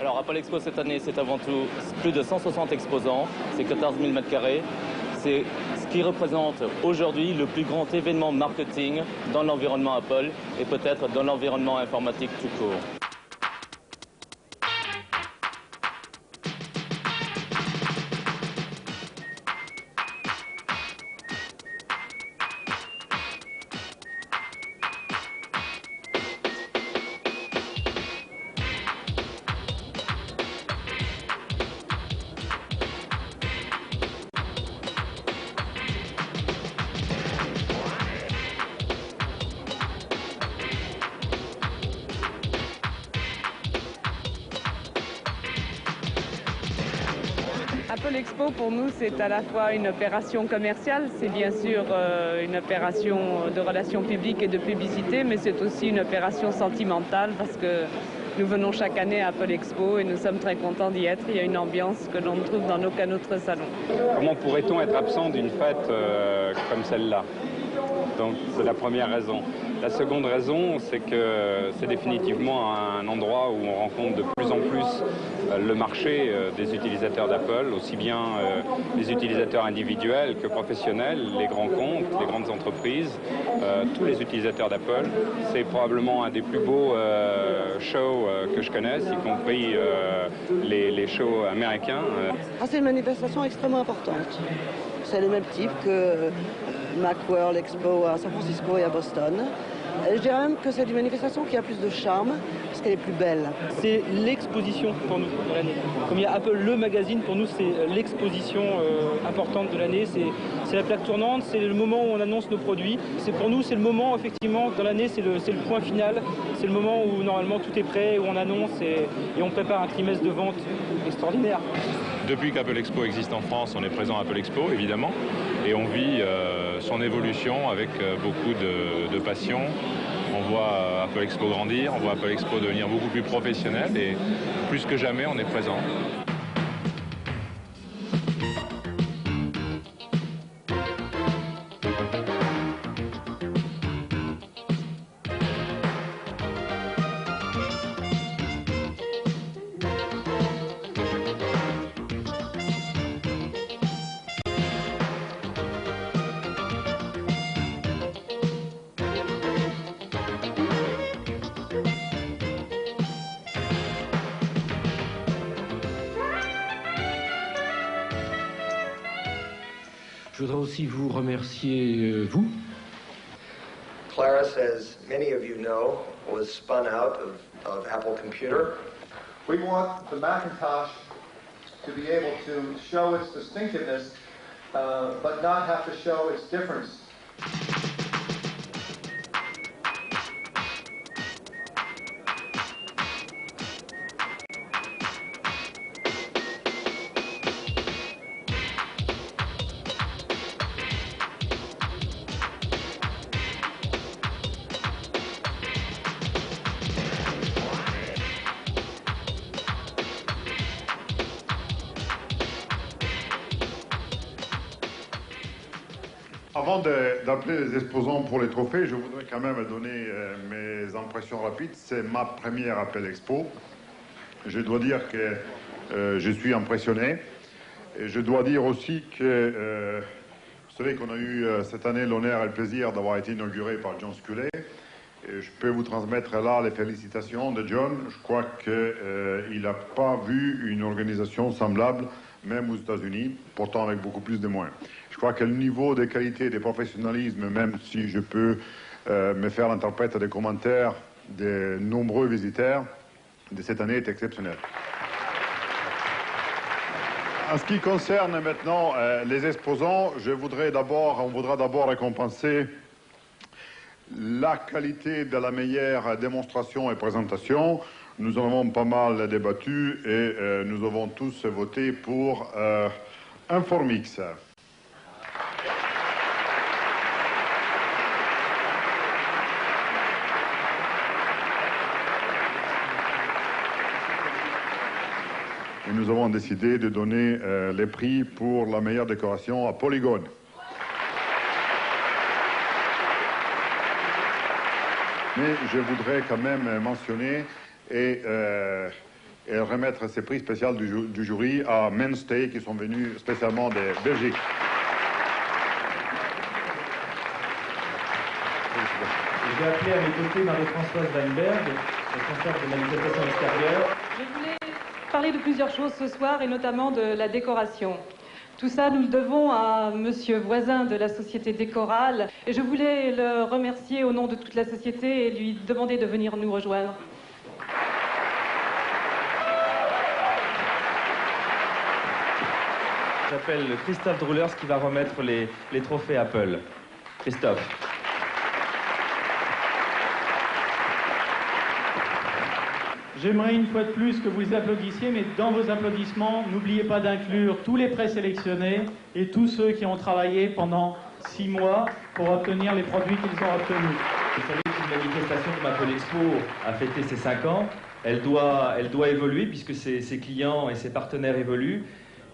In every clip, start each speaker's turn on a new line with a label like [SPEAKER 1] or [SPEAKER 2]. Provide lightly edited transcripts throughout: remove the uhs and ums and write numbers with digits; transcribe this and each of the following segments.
[SPEAKER 1] Alors Apple Expo cette année, c'est avant tout plus de 160 exposants, c'est 14 000 m². C'est ce qui représente aujourd'hui le plus grand événement marketing dans l'environnement Apple et peut-être dans l'environnement informatique tout court.
[SPEAKER 2] Apple Expo, pour nous, c'est à la fois une opération commerciale, c'est bien sûr une opération de relations publiques et de publicité, mais c'est aussi une opération sentimentale parce que nous venons chaque année à Apple Expo et nous sommes très contents d'y être. Il y a une ambiance que l'on ne trouve dans aucun autre salon.
[SPEAKER 3] Comment pourrait-on être absent d'une fête comme celle-là? Donc c'est la première raison. La seconde raison, c'est que c'est définitivement un endroit où on rencontre de plus en plus le marché des utilisateurs d'Apple, aussi bien les utilisateurs individuels que professionnels, les grands comptes, les grandes entreprises, tous les utilisateurs d'Apple. C'est probablement un des plus beaux shows que je connaisse, y compris les shows américains.
[SPEAKER 4] C'est une manifestation extrêmement importante. C'est le même type que Macworld Expo à San Francisco et à Boston. Je dirais même que c'est une manifestation qui a plus de charme parce qu'elle est plus belle.
[SPEAKER 5] C'est l'exposition pour nous de l'année. Comme il y a Apple le magazine, pour nous c'est l'exposition importante de l'année. C'est la plaque tournante, c'est le moment où on annonce nos produits. Pour nous c'est le moment effectivement dans l'année, c'est le point final. C'est le moment où normalement tout est prêt, où on annonce et on prépare un trimestre de vente extraordinaire.
[SPEAKER 6] Depuis qu'Apple Expo existe en France, on est présent à Apple Expo évidemment et on vit son évolution avec beaucoup de passion. On voit Apple Expo grandir, on voit Apple Expo devenir beaucoup plus professionnel et plus que jamais on est présent.
[SPEAKER 7] Je voudrais aussi vous remercier, vous.
[SPEAKER 8] Claris, as many of you know, was spun out of Apple Computer.
[SPEAKER 9] We want the Macintosh to be able to show its distinctiveness, but not have to show its difference.
[SPEAKER 10] Avant d'appeler les exposants pour les trophées, je voudrais quand même donner mes impressions rapides. C'est ma première Apple Expo. Je dois dire que je suis impressionné. Et je dois dire aussi que vous savez qu'on a eu cette année l'honneur et le plaisir d'avoir été inauguré par John Sculley. Et je peux vous transmettre là les félicitations de John. Je crois qu'il n'a pas vu une organisation semblable, même aux États-Unis, pourtant avec beaucoup plus de moyens. Je crois que le niveau de qualité et de professionnalisme, même si je peux me faire l'interprète des commentaires de nombreux visiteurs de cette année, est exceptionnel. En ce qui concerne maintenant les exposants, on voudra d'abord récompenser la qualité de la meilleure démonstration et présentation. Nous en avons pas mal débattu et nous avons tous voté pour Informix. Et nous avons décidé de donner les prix pour la meilleure décoration à Polygon. Mais je voudrais quand même mentionner et et remettre ces prix spéciaux du jury à Mainstay qui sont venus spécialement de Belgique.
[SPEAKER 11] Je vais appeler à mes côtés Marie-Françoise Weinberg, responsable de manifestation extérieure.
[SPEAKER 12] Je voulais parler de plusieurs choses ce soir et notamment de la décoration. Tout ça, nous le devons à Monsieur Voisin de la société Décoral. Et je voulais le remercier au nom de toute la société et lui demander de venir nous rejoindre.
[SPEAKER 11] J'appelle Christophe Droulers qui va remettre les trophées Apple. Christophe.
[SPEAKER 13] J'aimerais une fois de plus que vous applaudissiez, mais dans vos applaudissements, n'oubliez pas d'inclure tous les présélectionnés et tous ceux qui ont travaillé pendant 6 mois pour obtenir les produits qu'ils ont obtenus.
[SPEAKER 11] Vous savez qu'une manifestation comme Apple Expo a fêté ses 5 ans. Elle doit évoluer puisque ses clients et ses partenaires évoluent.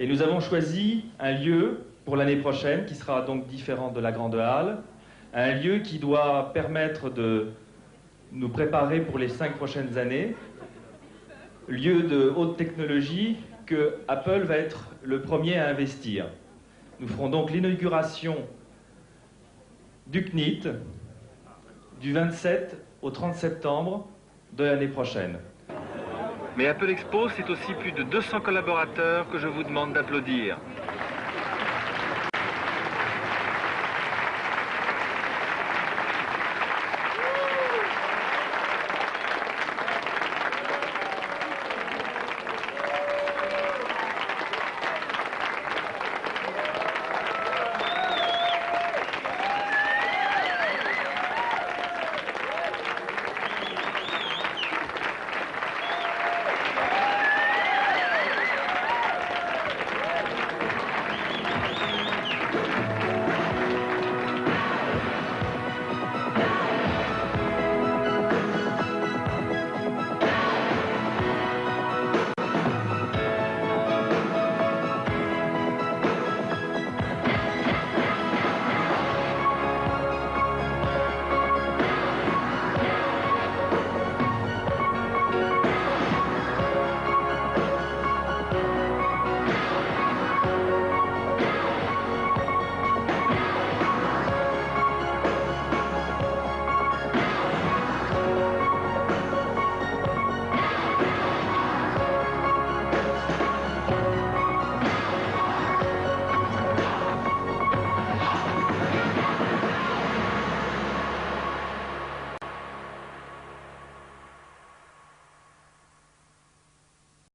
[SPEAKER 11] Et nous avons choisi un lieu pour l'année prochaine qui sera donc différent de la Grande Halle. Un lieu qui doit permettre de nous préparer pour les 5 prochaines années. Lieu de haute technologie que Apple va être le premier à investir. Nous ferons donc l'inauguration du CNIT du 27 au 30 septembre de l'année prochaine.
[SPEAKER 14] Mais Apple Expo, c'est aussi plus de 200 collaborateurs que je vous demande d'applaudir.